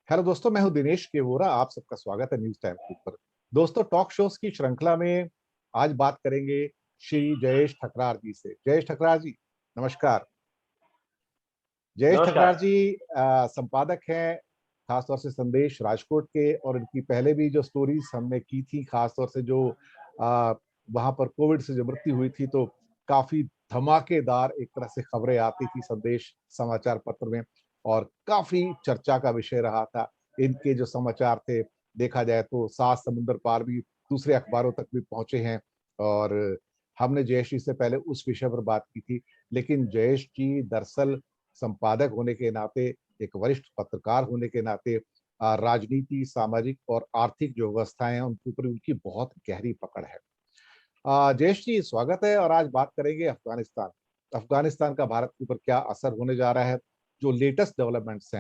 Hello दोस्तों, मैं हूं दिनेश केवोरा। आप सबका स्वागत है न्यूज टाइम के ऊपर। दोस्तों, टॉक शोज की श्रृंखला में आज बात करेंगे श्री जयेश ठकरार जी से। जयेश ठकरार जी, नमस्कार। जयेश ठकरार नमस्कार। जी संपादक हैं खासतौर से संदेश राजकोट के, और इनकी पहले भी जो स्टोरीज हमने की थी, खासतौर से जो वहां पर कोविड से जो मृत्यु हुई थी, तो काफी धमाकेदार एक तरह से खबरें आती थी संदेश समाचार पत्र में, और काफी चर्चा का विषय रहा था। इनके जो समाचार थे, देखा जाए तो सात समुंदर पार भी दूसरे अखबारों तक भी पहुंचे हैं। और हमने जयेश जी से पहले उस विषय पर बात की थी, लेकिन जयेश जी दरअसल संपादक होने के नाते, एक वरिष्ठ पत्रकार होने के नाते राजनीति, सामाजिक और आर्थिक जो व्यवस्थाएं हैं उनके ऊपर उनकी बहुत गहरी पकड़ है। जयेश जी, स्वागत है। और आज बात करेंगे अफगानिस्तान। अफगानिस्तान का भारत के ऊपर क्या असर होने जा रहा है, जो लेटेस्ट डेवलपमेंट्स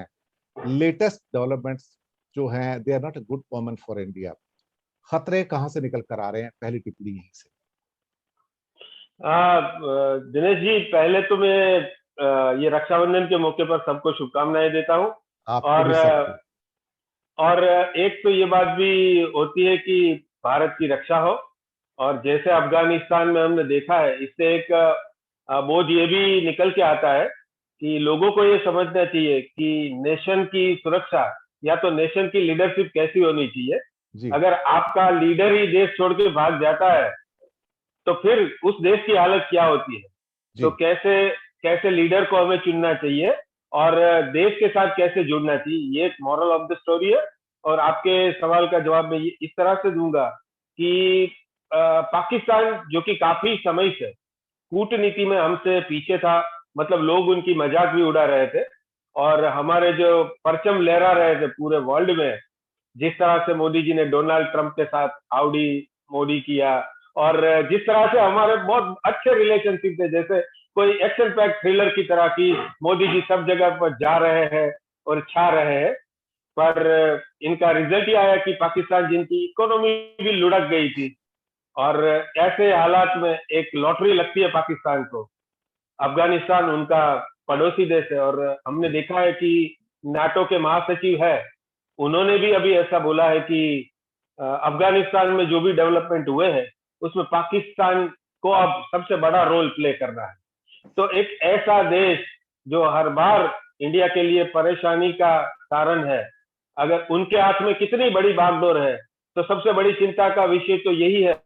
जो हैं, they are not a good omen for India. खतरे कहां से निकल कर आ रहे हैं, पहली टिप्पणी यहीं से। दिनेश जी, पहले तो मैं ये रक्षाबंधन के मौके पर सबको शुभकामनाएं देता हूँ। आपको और भी, सबको। एक तो ये बात भी होती है कि भारत की रक्षा हो। और जैसे अफगानिस्तान में हमने देखा है, इससे एक बोझ ये भी निकल के आता है कि लोगों को ये समझना चाहिए कि नेशन की सुरक्षा या तो नेशन की लीडरशिप कैसी होनी चाहिए। जी। अगर आपका लीडर ही देश छोड़ के भाग जाता है तो फिर उस देश की हालत क्या होती है। तो जी। कैसे कैसे लीडर को हमें चुनना चाहिए और देश के साथ कैसे जुड़ना चाहिए, ये एक मॉरल ऑफ द स्टोरी है। और आपके सवाल का जवाब मैं इस तरह से दूंगा कि पाकिस्तान, जो कि काफी समय से कूटनीति में हमसे पीछे था, मतलब लोग उनकी मजाक भी उड़ा रहे थे और हमारे जो परचम लहरा रहे थे पूरे वर्ल्ड में, जिस तरह से मोदी जी ने डोनाल्ड ट्रंप के साथ हाउडी मोदी किया, और जिस तरह से हमारे बहुत अच्छे रिलेशनशिप थे, जैसे कोई एक्शन पैक थ्रिलर की तरह की, मोदी जी सब जगह पर जा रहे हैं और छा रहे हैं। पर इनका रिजल्ट ये आया कि पाकिस्तान, जिनकी इकोनॉमी भी लुढ़क गई थी, और ऐसे हालात में एक लॉटरी लगती है पाकिस्तान को। अफगानिस्तान उनका पड़ोसी देश है, और हमने देखा है कि नाटो के महासचिव है, उन्होंने भी अभी ऐसा बोला है कि अफगानिस्तान में जो भी डेवलपमेंट हुए हैं उसमें पाकिस्तान को अब सबसे बड़ा रोल प्ले करना है। तो एक ऐसा देश जो हर बार इंडिया के लिए परेशानी का कारण है, अगर उनके हाथ में कितनी बड़ी बागडोर है, तो सबसे बड़ी चिंता का विषय तो यही है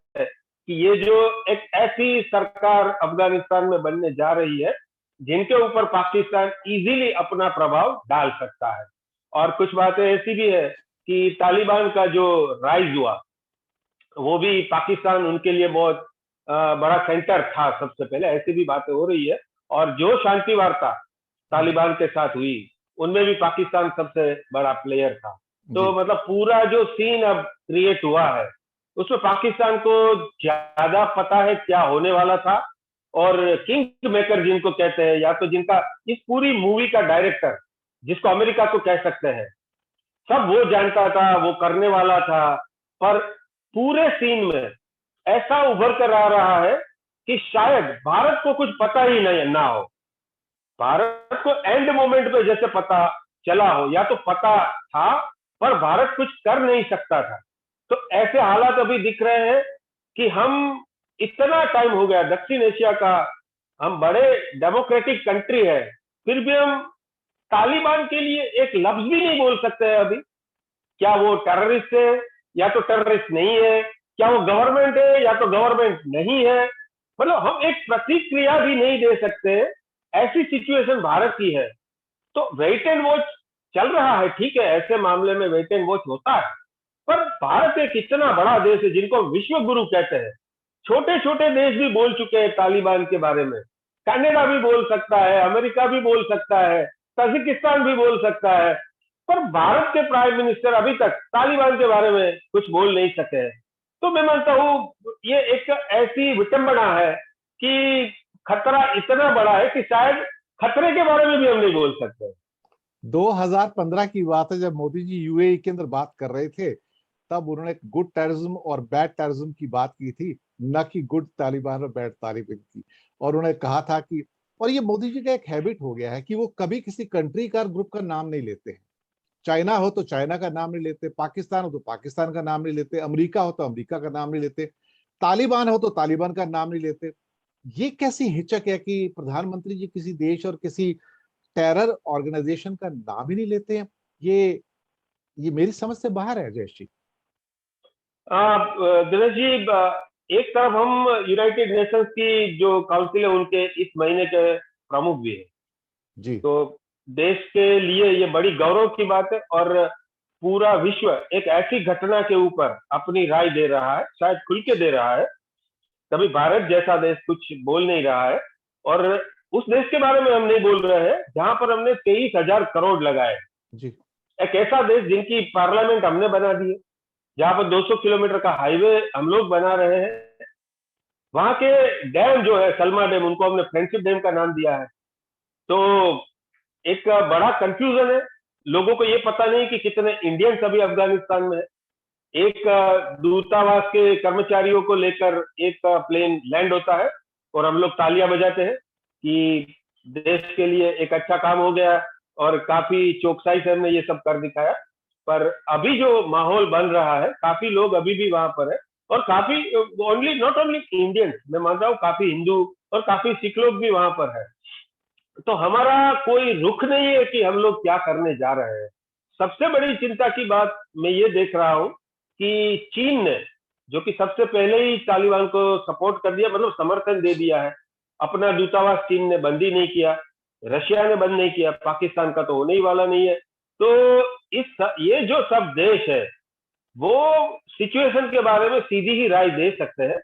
कि ये जो एक ऐसी सरकार अफगानिस्तान में बनने जा रही है जिनके ऊपर पाकिस्तान इजीली अपना प्रभाव डाल सकता है। और कुछ बातें ऐसी भी है कि तालिबान का जो राइज हुआ, वो भी पाकिस्तान उनके लिए बहुत बड़ा सेंटर था सबसे पहले, ऐसी भी बातें हो रही है। और जो शांति वार्ता तालिबान के साथ हुई, उनमें भी पाकिस्तान सबसे बड़ा प्लेयर था। तो जी। मतलब पूरा जो सीन अब क्रिएट हुआ है, उसमें पाकिस्तान को ज्यादा पता है क्या होने वाला था। और किंग मेकर जिनको कहते हैं, या तो जिनका इस पूरी मूवी का डायरेक्टर, जिसको अमेरिका को कह सकते हैं, सब वो जानता था, वो करने वाला था। पर पूरे सीन में ऐसा उभर कर आ रहा है कि शायद भारत को कुछ पता ही नहीं ना हो। भारत को एंड मोमेंट पे जैसे पता चला हो, या तो पता था पर भारत कुछ कर नहीं सकता था। तो ऐसे हालात अभी दिख रहे हैं कि हम, इतना टाइम हो गया दक्षिण एशिया का, हम बड़े डेमोक्रेटिक कंट्री है, फिर भी हम तालिबान के लिए एक लफ्ज भी नहीं बोल सकते हैं अभी। क्या वो टेररिस्ट है या तो टेररिस्ट नहीं है, क्या वो गवर्नमेंट है या तो गवर्नमेंट नहीं है, मतलब हम एक प्रतिक्रिया भी नहीं दे सकते। ऐसी सिचुएशन भारत की है। तो वेट एंड वॉच चल रहा है, ठीक है, ऐसे मामले में वेट एंड वॉच होता है। पर भारत एक इतना बड़ा देश है जिनको विश्व गुरु कहते हैं, छोटे छोटे देश भी बोल चुके हैं तालिबान के बारे में। कनाडा भी बोल सकता है, अमेरिका भी बोल सकता है, ताजिकिस्तान भी बोल सकता है। पर भारत के प्राइम मिनिस्टर अभी तक तालिबान के बारे में कुछ बोल नहीं सके हैं। तो मैं मानता हूं ये एक ऐसी विटंबना है कि खतरा इतना बड़ा है कि शायद खतरे के बारे में भी हम नहीं बोल सकते। 2015 की बात है, जब मोदी जी यूएई के अंदर बात कर रहे थे, तब उन्होंने गुड टेररिज्म और बैड टेररिज्म की बात की थी, न कि गुड तालिबान और बैड तालिबान की। और उन्होंने कहा था कि, और ये मोदी जी का एक हैबिट हो गया है कि वो कभी किसी कंट्री का ग्रुप का नाम नहीं लेते हैं। चाइना हो तो चाइना का नाम नहीं लेते, पाकिस्तान हो तो पाकिस्तान का नाम नहीं लेते, अमेरिका हो तो अमेरिका का नाम नहीं लेते, तालिबान हो तो तालिबान का नाम नहीं लेते। ये कैसी हिचक है कि प्रधानमंत्री जी किसी देश और किसी टेरर ऑर्गेनाइजेशन का नाम ही नहीं लेते हैं। ये मेरी समझ से बाहर है जयेश जी। दिनेश जी, एक तरफ हम यूनाइटेड नेशंस की जो काउंसिल है उनके इस महीने के प्रमुख भी है, जी तो देश के लिए ये बड़ी गौरव की बात है। और पूरा विश्व एक ऐसी घटना के ऊपर अपनी राय दे रहा है, शायद खुल के दे रहा है। कभी भारत जैसा देश कुछ बोल नहीं रहा है, और उस देश के बारे में हम नहीं बोल रहे हैं जहां पर हमने 23,000 करोड़ लगाए। जी एक ऐसा देश जिनकी पार्लियामेंट हमने बना दी है, जहां पर 200 किलोमीटर का हाईवे हम लोग बना रहे हैं। वहां के डैम जो है सलमा डैम, उनको हमने फ्रेंडशिप डैम का नाम दिया है। तो एक बड़ा कंफ्यूजन है, लोगों को ये पता नहीं कि कितने इंडियंस अभी अफगानिस्तान में है। एक दूतावास के कर्मचारियों को लेकर एक प्लेन लैंड होता है और हम लोग तालियां बजाते हैं कि देश के लिए एक अच्छा काम हो गया, और काफी चौकसाई से हमने ये सब कर दिखाया। पर अभी जो माहौल बन रहा है, काफी लोग अभी भी वहां पर है, और काफी ओनली नॉट ओनली इंडियंस, मैं मान रहा हूँ काफी हिंदू और काफी सिख लोग भी वहां पर है। तो हमारा कोई रुख नहीं है कि हम लोग क्या करने जा रहे हैं। सबसे बड़ी चिंता की बात मैं ये देख रहा हूं कि चीन ने, जो कि सबसे पहले ही तालिबान को सपोर्ट कर दिया, मतलब समर्थन दे दिया है, अपना दूतावास चीन ने बंद ही नहीं किया, रशिया ने बंद नहीं किया, पाकिस्तान का तो होने ही वाला नहीं है। तो ये जो सब देश है वो सिचुएशन के बारे में सीधी ही राय दे सकते हैं।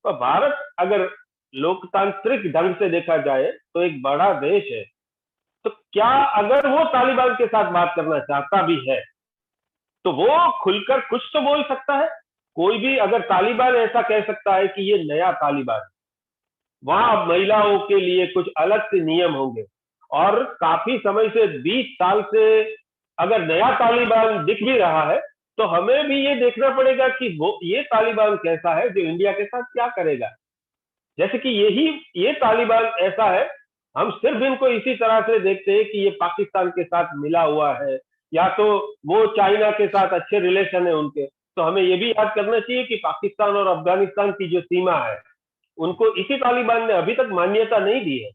और भारत अगर लोकतांत्रिक ढंग से देखा जाए तो एक बड़ा देश है। तो क्या अगर वो तालिबान के साथ बात करना चाहता भी है तो वो खुलकर कुछ तो बोल सकता है। कोई भी अगर तालिबान ऐसा कह सकता है कि ये नया तालिबान, वहां महिलाओं के लिए कुछ अलग से नियम होंगे, और काफी समय से 20 साल से अगर नया तालिबान दिख भी रहा है तो हमें भी ये देखना पड़ेगा कि वो ये तालिबान कैसा है जो इंडिया के साथ क्या करेगा। जैसे कि ये तालिबान ऐसा है, हम सिर्फ इनको इसी तरह से देखते हैं कि ये पाकिस्तान के साथ मिला हुआ है, या तो वो चाइना के साथ अच्छे रिलेशन है उनके। तो हमें ये भी याद करना चाहिए कि पाकिस्तान और अफगानिस्तान की जो सीमा है उनको इसी तालिबान ने अभी तक मान्यता नहीं दी है।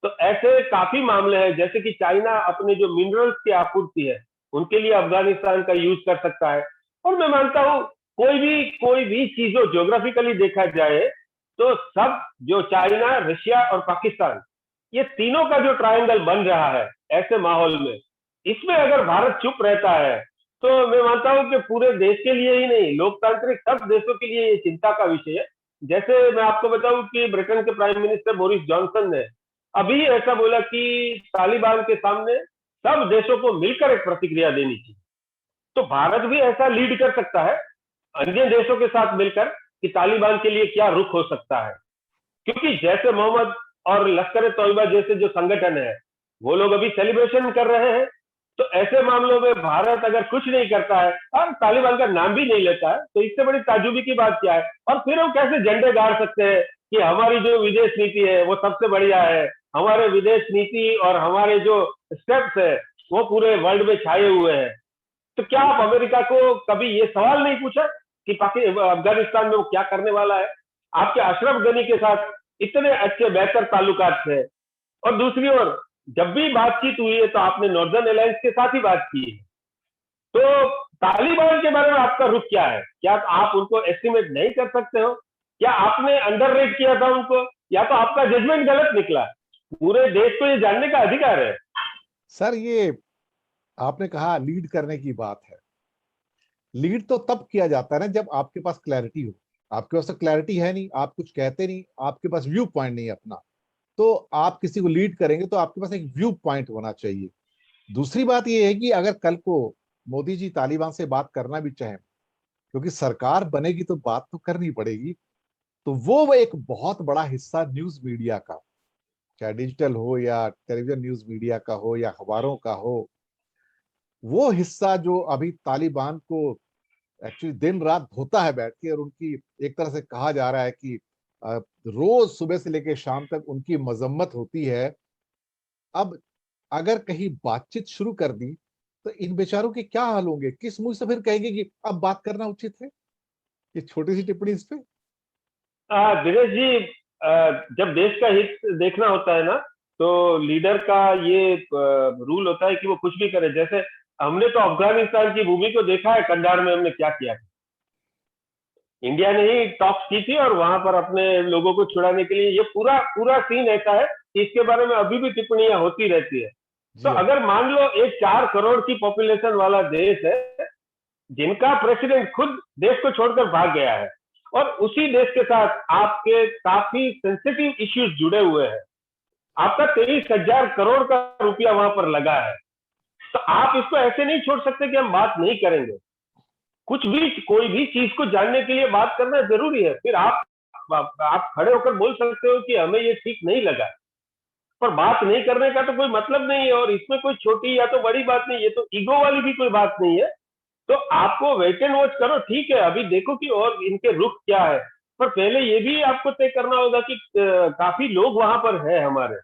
तो ऐसे काफी मामले हैं, जैसे कि चाइना अपने जो मिनरल्स की आपूर्ति है उनके लिए अफगानिस्तान का यूज कर सकता है। और मैं मानता हूं कोई भी चीजों ज्योग्राफिकली देखा जाए तो सब, जो चाइना, रशिया और पाकिस्तान, ये तीनों का जो ट्रायंगल बन रहा है ऐसे माहौल में, इसमें अगर भारत चुप रहता है तो मैं मानता हूं कि पूरे देश के लिए ही नहीं, लोकतांत्रिक सब देशों के लिए ये चिंता का विषय है। जैसे मैं आपको बताऊं कि ब्रिटेन के प्राइम मिनिस्टर बोरिस जॉनसन ने अभी ऐसा बोला कि तालिबान के सामने सब देशों को मिलकर एक प्रतिक्रिया देनी चाहिए। तो भारत भी ऐसा लीड कर सकता है अन्य देशों के साथ मिलकर कि तालिबान के लिए क्या रुख हो सकता है। क्योंकि जैसे मोहम्मद और लश्कर तोयबा जैसे जो संगठन है वो लोग अभी सेलिब्रेशन कर रहे हैं, तो ऐसे मामलों में भारत अगर कुछ नहीं करता है और तालिबान का नाम भी नहीं लेता है तो इससे बड़ी ताजुबी की बात क्या है। और फिर हम कैसे झंडे गाड़ सकते हैं कि हमारी जो विदेश नीति है वो सबसे बढ़िया है, हमारे विदेश नीति और हमारे जो स्टेप्स है वो पूरे वर्ल्ड में छाए हुए हैं। तो क्या आप अमेरिका को कभी ये सवाल नहीं पूछा कि अफगानिस्तान में वो क्या करने वाला है? आपके अशरफ गनी के साथ इतने अच्छे बेहतर ताल्लुकात थे, और दूसरी ओर जब भी बातचीत हुई है तो आपने नॉर्दर्न अलायंस के साथ ही बात की है। तो तालिबान के बारे में आपका रुख क्या है? क्या आप उनको एस्टिमेट नहीं कर सकते हो? क्या आपने अंडररेट किया था उनको, या तो आपका जजमेंट गलत निकला? पूरे देश को ये जानने का अधिकार है। सर, ये आपने कहा लीड करने की बात है। लीड तो तब किया जाता है ना जब आपके पास क्लैरिटी हो। आपके पास तो क्लैरिटी है नहीं, आप कुछ कहते नहीं, आपके पास व्यू पॉइंट नहीं है अपना। तो आप किसी को लीड करेंगे तो आपके पास एक व्यू पॉइंट होना चाहिए। दूसरी बात यह है कि अगर कल को मोदी जी तालिबान से बात करना भी चाहें, क्योंकि सरकार बनेगी तो बात तो करनी पड़ेगी, तो वो एक बहुत बड़ा हिस्सा न्यूज मीडिया का, चाहे डिजिटल हो या टेलीविजन न्यूज मीडिया का हो या अखबारों का हो, वो हिस्सा जो अभी तालिबान को एक्चुअली दिन रात धोता है बैठ के, और उनकी एक तरह से कहा जा रहा है कि रोज सुबह से लेकर शाम तक उनकी मजम्मत होती है। अब अगर कहीं बातचीत शुरू कर दी तो इन बेचारों के क्या हाल होंगे? किस मुंह से फिर कहेंगे कि अब बात करना उचित है? ये छोटी सी टिप्पणी इस पे। दिनेश जी, जब देश का हित देखना होता है ना, तो लीडर का ये रूल होता है कि वो कुछ भी करे। जैसे हमने तो अफगानिस्तान की भूमि को देखा है, कंधार में हमने क्या किया। इंडिया ने ही टॉक्स की थी और वहां पर अपने लोगों को छुड़ाने के लिए ये पूरा पूरा सीन ऐसा है कि इसके बारे में अभी भी टिप्पणियां होती रहती है। तो जी हाँ। अगर मान लो एक 4 करोड़ की पॉपुलेशन वाला देश है, जिनका प्रेसिडेंट खुद देश को छोड़कर भाग गया है, और उसी देश के साथ आपके काफी सेंसिटिव इश्यूज जुड़े हुए हैं, आपका 23,000 करोड़ का रुपया वहां पर लगा है, तो आप इसको ऐसे नहीं छोड़ सकते कि हम बात नहीं करेंगे। कुछ भी कोई भी चीज को जानने के लिए बात करना जरूरी है। फिर आप खड़े होकर बोल सकते हो कि हमें ये ठीक नहीं लगा, पर बात नहीं करने का तो कोई मतलब नहीं है। और इसमें कोई छोटी या तो बड़ी बात नहीं, ये तो ईगो वाली भी कोई बात नहीं है। तो आपको वेट एंड वॉच करो, ठीक है, अभी देखो कि और इनके रुख क्या है। पर पहले ये भी आपको तय करना होगा कि काफी लोग वहां पर है हमारे,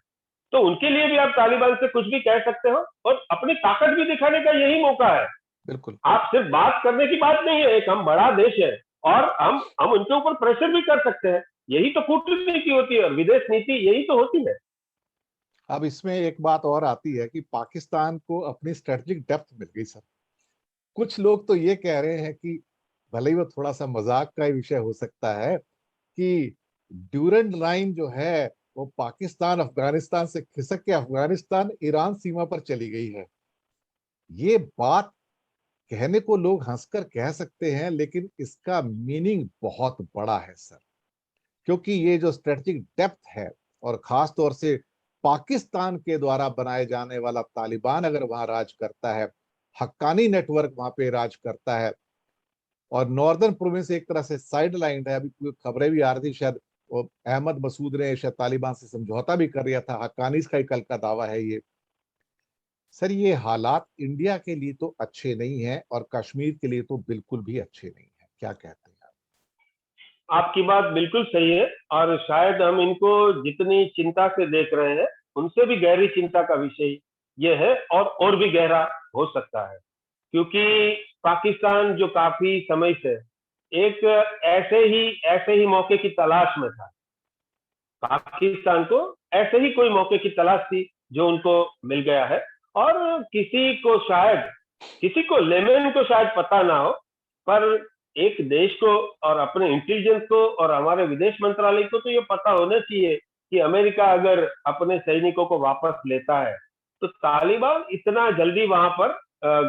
तो उनके लिए भी आप तालिबान से कुछ भी कह सकते हो, और अपनी ताकत भी दिखाने का यही मौका है। बिल्कुल। आप सिर्फ बात करने की बात नहीं है, एक हम बड़ा देश है और हम उनके ऊपर प्रेशर भी कर सकते हैं। यही तो कूटनीति होती है और विदेश नीति यही तो होती है। अब इसमें एक बात और आती है कि पाकिस्तान को अपनी स्ट्रेटेजिक डेप्थ मिल गई सर। कुछ लोग तो ये कह रहे हैं कि भले ही वो थोड़ा सा मजाक का ही विषय हो सकता है कि ड्यूरेंट लाइन जो है वो पाकिस्तान अफगानिस्तान से खिसक के अफगानिस्तान ईरान सीमा पर चली गई है। ये बात कहने को लोग हंसकर कह सकते हैं, लेकिन इसका मीनिंग बहुत बड़ा है सर। क्योंकि ये जो स्ट्रेटेजिक डेप्थ है, और खास तौर से पाकिस्तान के द्वारा बनाए जाने वाला तालिबान अगर वहां राज करता है, हक्कानी नेटवर्क वहां पे राज करता है, और नॉर्दर्न प्रोविंस एक तरह से साइड लाइन है। अभी खबरें भी आ रही थी, शायद वो अहमद मसूद ने शायद तालिबान से समझौता भी कर लिया था, हक्कानीज का ही कल का दावा है ये। सर ये हालात इंडिया के लिए तो अच्छे नहीं है, और कश्मीर के लिए तो बिल्कुल भी अच्छे नहीं है। क्या कहते हैं आप? आपकी बात बिल्कुल सही है, और शायद हम इनको जितनी चिंता से देख रहे हैं, उनसे भी गहरी चिंता का विषय ये है, और भी गहरा हो सकता है। क्योंकि पाकिस्तान जो काफी समय से एक ऐसे ही मौके की तलाश में था। पाकिस्तान को ऐसे ही कोई मौके की तलाश थी जो उनको मिल गया है। और किसी को लेमैन को शायद पता ना हो, पर एक देश को और अपने इंटेलिजेंस को और हमारे विदेश मंत्रालय को तो ये पता होना चाहिए कि अमेरिका अगर अपने सैनिकों को वापस लेता है, तो तालिबान इतना जल्दी वहां पर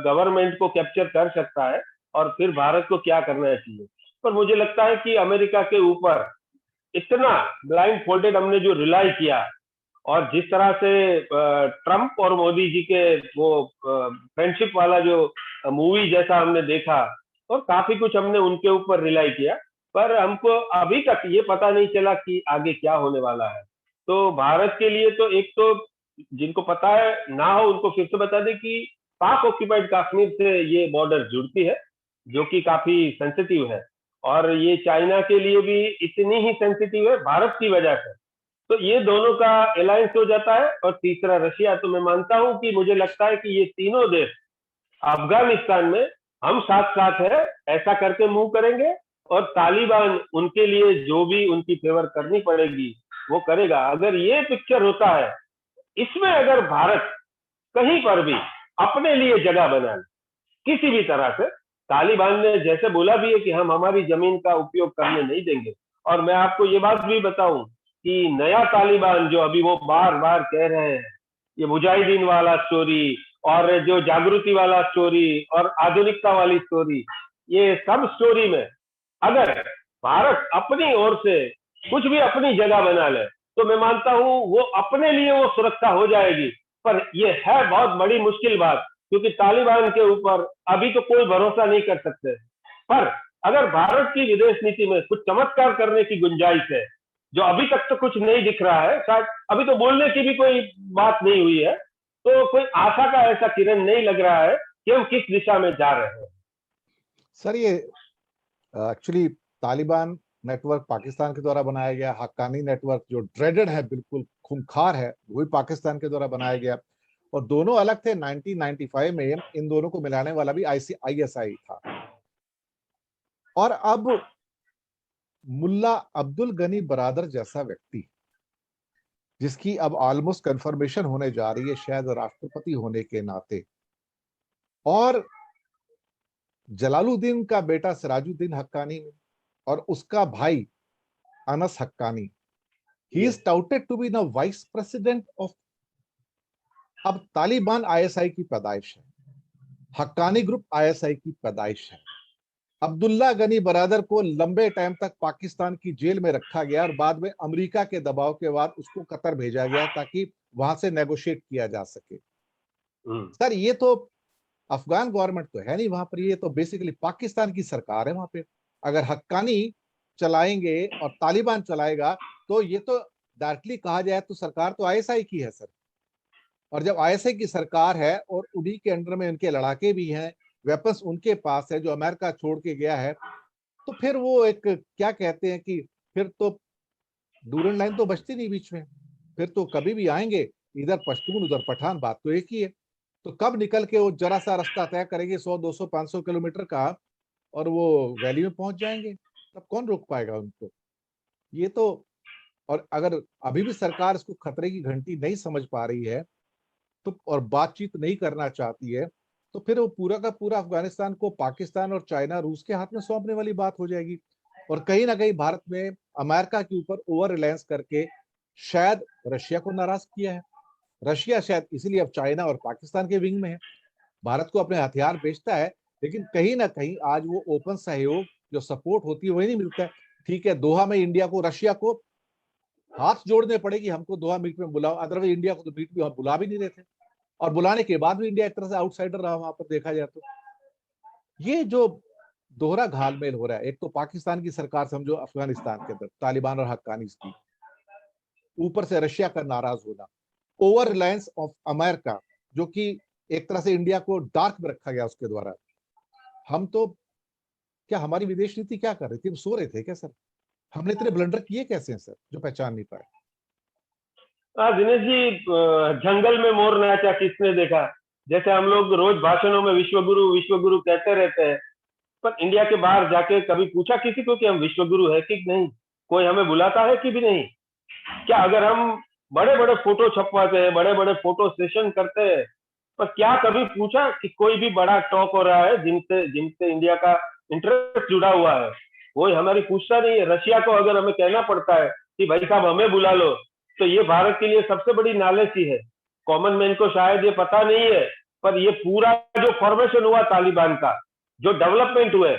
गवर्नमेंट को कैप्चर कर सकता है, और फिर भारत को क्या करना चाहिए। पर मुझे लगता है कि अमेरिका के ऊपर इतना ब्लाइंड फोल्डेड हमने जो रिलाई किया, और जिस तरह से ट्रंप और मोदी जी के वो फ्रेंडशिप वाला जो मूवी जैसा हमने देखा, और काफी कुछ हमने उनके ऊपर रिलाई किया, पर हमको अभी तक ये पता नहीं चला कि आगे क्या होने वाला है। तो भारत के लिए तो एक तो, जिनको पता है ना हो उनको फिर से बता दें कि पाक ऑक्यूपाइड कश्मीर से ये बॉर्डर जुड़ती है, जो कि काफी सेंसिटिव है। और ये चाइना के लिए भी इतनी ही सेंसिटिव है भारत की वजह से। तो ये दोनों का अलायंस हो जाता है, और तीसरा रशिया। तो मैं मानता हूं कि मुझे लगता है कि ये तीनों देश अफगानिस्तान में हम साथ साथ है, ऐसा करके मूव करेंगे। और तालिबान उनके लिए जो भी उनकी फेवर करनी पड़ेगी वो करेगा। अगर ये पिक्चर होता है, इसमें अगर भारत कहीं पर भी अपने लिए जगह बना ले किसी भी तरह से, तालिबान ने जैसे बोला भी है कि हम हमारी जमीन का उपयोग करने नहीं देंगे। और मैं आपको ये बात भी बताऊं कि नया तालिबान जो अभी वो बार बार कह रहे हैं, ये मुजाहिदीन वाला स्टोरी और जो जागृति वाला स्टोरी और आधुनिकता वाली स्टोरी, ये सब स्टोरी में अगर भारत अपनी ओर से कुछ भी अपनी जगह बना ले, तो मैं मानता हूं वो अपने लिए वो सुरक्षा हो जाएगी। पर ये है बहुत बड़ी मुश्किल बात, क्योंकि तालिबान के ऊपर अभी तो कोई भरोसा नहीं कर सकते। पर अगर भारत की विदेश नीति में कुछ चमत्कार करने की गुंजाइश है, जो अभी तक तो कुछ नहीं दिख रहा है, शायद अभी तो बोलने की भी कोई बात नहीं हुई है, तो कोई आशा का ऐसा किरण नहीं लग रहा है कि हम किस दिशा में जा रहे हैं। सर ये एक्चुअली तालिबान नेटवर्क पाकिस्तान के द्वारा बनाया गया, हक्कानी नेटवर्क जो ड्रेडेड है, बिल्कुल खूंखार है, वही पाकिस्तान के द्वारा बनाया गया। और दोनों अलग थे। 1995 में इन दोनों को मिलाने वाला भी ISI था। और अब मुल्ला अब्दुल गनी बरादर जैसा व्यक्ति, जिसकी अब ऑलमोस्ट कंफर्मेशन होने जा रही है शायद राष्ट्रपति होने के नाते, और जलालुद्दीन का बेटा सिराजुद्दीन हक्कानी और उसका भाई Anas Haqqani, he is touted to be the vice president of. अब तालिबान ISI की पैदाइश है, हक्कानी ग्रुप ISI की पैदाइश है। अब्दुल्ला गनी बरादर को लंबे टाइम तक पाकिस्तान की जेल में रखा गया और बाद में अमेरिका के दबाव के बाद उसको कतर भेजा गया ताकि वहां से नेगोशिएट किया जा सके। सर ये तो अफगान गवर्नमेंट तो है नहीं वहां पर, ये तो बेसिकली पाकिस्तान की सरकार है वहां पे। अगर हक्कानी चलाएंगे और तालिबान चलाएगा तो ये तो डायरेक्टली कहा जाए तो सरकार तो ISI की है सर। और जब ISI की सरकार है और उन्हीं के अंडर में उनके लड़ाके भी हैं, वेपन्स उनके पास है जो अमेरिका छोड़ के गया है, तो फिर वो एक क्या कहते हैं कि फिर तो डूरन लाइन तो बचती नहीं बीच में, फिर तो कभी भी आएंगे, इधर पश्तून उधर पठान, बात तो एक ही है। तो कब निकल के वो जरा सा रास्ता तय करेंगे 100 200 500 किलोमीटर का और वो वैली में पहुंच जाएंगे, तब कौन रोक पाएगा उनको। ये तो, और अगर अभी भी सरकार इसको खतरे की घंटी नहीं समझ पा रही है तो और बातचीत नहीं करना चाहती है, तो फिर वो पूरा का पूरा अफगानिस्तान को पाकिस्तान और चाइना रूस के हाथ में सौंपने वाली बात हो जाएगी। और कहीं ना कहीं भारत में अमेरिका के ऊपर ओवर रिलायंस करके शायद रशिया को नाराज किया है। रशिया शायद इसीलिए अब चाइना और पाकिस्तान के विंग में है, भारत को अपने हथियार बेचता है, लेकिन कहीं ना कहीं आज वो ओपन सहयोग जो सपोर्ट होती है वही नहीं मिलता है। ठीक है, दोहा में इंडिया को रशिया को हाथ जोड़ने पड़ेगी, हमको दोहा मीट में बुलाओ, अदरवाइज इंडिया को तो मीट में बुला भी नहीं रहे थे, और बुलाने के बाद भी इंडिया एक तरह से आउटसाइडर रहा वहां पर देखा जाए तो। ये जो दोहरा घालमेल हो रहा है, एक तो पाकिस्तान की सरकार समझो अफगानिस्तान के अंदर तालिबान और हक्कानी की, ऊपर से रशिया का नाराज होना, ओवर रिलायंस ऑफ अमेरिका जो कि एक तरह से इंडिया को डार्क में रखा गया उसके द्वारा। हम तो क्या, हमारी विदेश नीति क्या कर रही थी, हम सो रहे थे क्या सर? हमने इतने ब्लंडर किए कैसे हैं सर जो पहचान नहीं पाए? दिनेश जी, जंगल में मोर नाचा किसने देखा, जैसे हम लोग रोज भाषणों में विश्व गुरु कहते रहते हैं, पर इंडिया के बाहर जाके कभी पूछा किसी को कि हम विश्व गुरु है कि नहीं? कोई हमें बुलाता है कि भी नहीं? क्या अगर हम बड़े बड़े फोटो छपवाते हैं, बड़े बड़े फोटो सेशन करते हैं, पर क्या कभी पूछा कि कोई भी बड़ा टॉक हो रहा है जिनसे जिनसे इंडिया का इंटरेस्ट जुड़ा हुआ है, कोई हमारी पूछता नहीं है। रशिया को अगर हमें कहना पड़ता है कि भाई साहब हमें बुला लो, तो ये भारत के लिए सबसे बड़ी नॉलेज ही है। कॉमन मैन को शायद ये पता नहीं है, पर ये पूरा जो फॉर्मेशन हुआ तालिबान का, जो डेवलपमेंट हुए,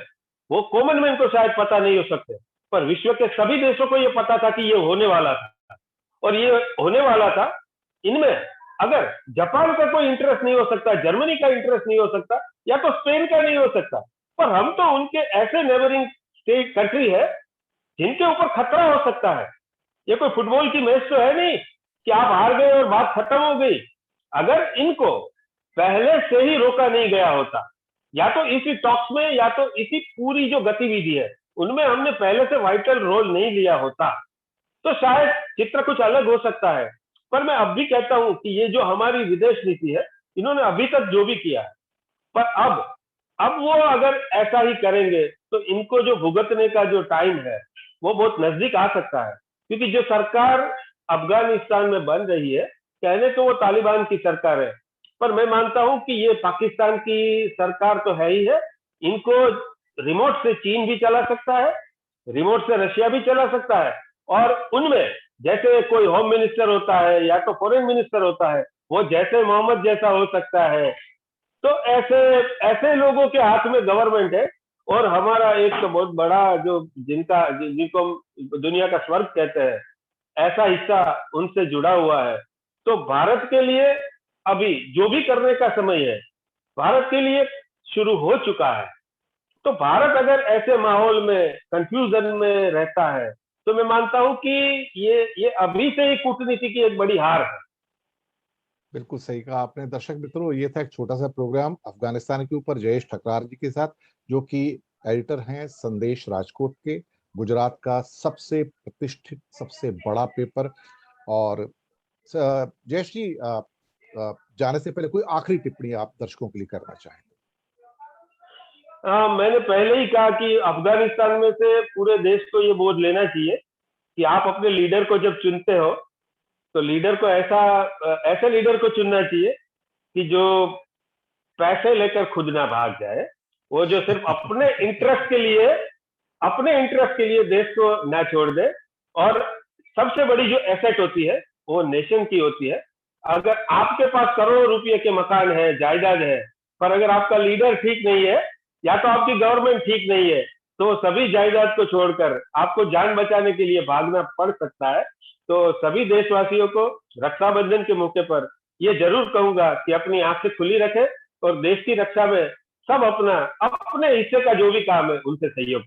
वो कॉमन मैन को शायद पता नहीं हो सकते, पर विश्व के सभी देशों को ये पता था कि ये होने वाला था। और ये होने वाला था, इनमें अगर जापान का कोई इंटरेस्ट नहीं हो सकता, जर्मनी का इंटरेस्ट नहीं हो सकता, या तो स्पेन का नहीं हो सकता, पर हम तो उनके ऐसे नेबरिंग स्टेट कंट्री है जिनके ऊपर खतरा हो सकता है। ये कोई फुटबॉल की मैच तो है नहीं कि आप हार गए और बात खत्म हो गई। अगर इनको पहले से ही रोका नहीं गया होता, या तो इसी टॉक्स में या तो इसी पूरी जो गतिविधि है उनमें हमने पहले से वाइटल रोल नहीं लिया होता, तो शायद चित्र कुछ अलग हो सकता है। पर मैं अब भी कहता हूं कि ये जो हमारी विदेश नीति है, इन्होंने अभी तक जो भी किया है, पर अब वो अगर ऐसा ही करेंगे तो इनको जो भुगतने का जो टाइम है वो बहुत नजदीक आ सकता है। क्योंकि जो सरकार अफगानिस्तान में बन रही है, कहने तो वो तालिबान की सरकार है, पर मैं मानता हूं कि ये पाकिस्तान की सरकार तो है ही है। इनको रिमोट से चीन भी चला सकता है, रिमोट से रशिया भी चला सकता है, और उनमें जैसे कोई होम मिनिस्टर होता है या तो फॉरेन मिनिस्टर होता है, वो जैसे मोहम्मद जैसा हो सकता है। तो ऐसे ऐसे लोगों के हाथ में गवर्नमेंट है। और हमारा एक तो बहुत बड़ा जो जिनको हम दुनिया का स्वर्ग कहते हैं, ऐसा हिस्सा उनसे जुड़ा हुआ है। तो भारत के लिए अभी जो भी करने का समय है, भारत के लिए शुरू हो चुका है। तो भारत अगर ऐसे माहौल में कंफ्यूजन में रहता है, तो मैं मानता हूं कि ये अभी से ही कूटनीति की एक बड़ी हार है। बिल्कुल सही कहा आपने। दर्शक मित्रों, ये था एक छोटा सा प्रोग्राम अफगानिस्तान के ऊपर जयेश ठकरार जी के साथ, जो कि एडिटर हैं संदेश राजकोट के, गुजरात का सबसे प्रतिष्ठित सबसे बड़ा पेपर। और जयेश जी, जाने से पहले कोई आखिरी टिप्पणी आप दर्शकों के लिए करना चाहें? मैंने पहले ही कहा कि अफगानिस्तान में से पूरे देश को ये बोझ लेना चाहिए कि आप अपने लीडर को जब चुनते हो तो लीडर को ऐसे लीडर को चुनना चाहिए कि जो पैसे लेकर खुद ना भाग जाए, वो जो सिर्फ अपने इंटरेस्ट के लिए देश को ना छोड़ दे। और सबसे बड़ी जो एसेट होती है वो नेशन की होती है। अगर आपके पास करोड़ों रुपए के मकान है, जायदाद है, पर अगर आपका लीडर ठीक नहीं है या तो आपकी गवर्नमेंट ठीक नहीं है, तो सभी जायदाद को छोड़कर आपको जान बचाने के लिए भागना पड़ सकता है। तो सभी देशवासियों को रक्षाबंधन के मौके पर ये जरूर कहूंगा कि अपनी आंखें खुली रखें और देश की रक्षा में सब अपने हिस्से का जो भी काम है उनसे सहयोग।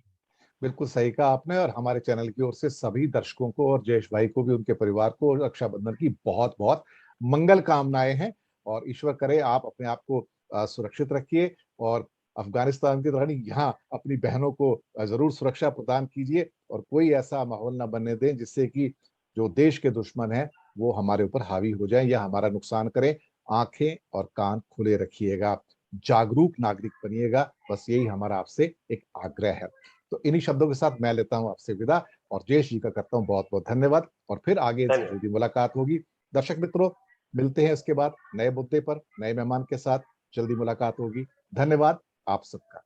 बिल्कुल सही कहा आपने, और हमारे चैनल की ओर से सभी दर्शकों को और जयेश भाई को भी, उनके परिवार को रक्षाबंधन की बहुत बहुत मंगल कामनाएं हैं। और ईश्वर करे आप अपने आप को सुरक्षित रखिए, और अफगानिस्तान की तरह यहाँ अपनी बहनों को जरूर सुरक्षा प्रदान कीजिए, और कोई ऐसा माहौल ना बनने दें जिससे कि जो देश के दुश्मन हैं वो हमारे ऊपर हावी हो जाएं या हमारा नुकसान करें। आंखें और कान खुले रखिएगा, जागरूक नागरिक बनिएगा, बस यही हमारा आपसे एक आग्रह है। तो इन्हीं शब्दों के साथ मैं लेता हूं आपसे विदा, और जयेश जी का करता हूं बहुत बहुत धन्यवाद, और फिर आगे धन्यवाद। जल्दी मुलाकात होगी। दर्शक मित्रों, मिलते हैं इसके बाद नए मुद्दे पर, नए मेहमान के साथ जल्दी मुलाकात होगी। धन्यवाद आप सबका।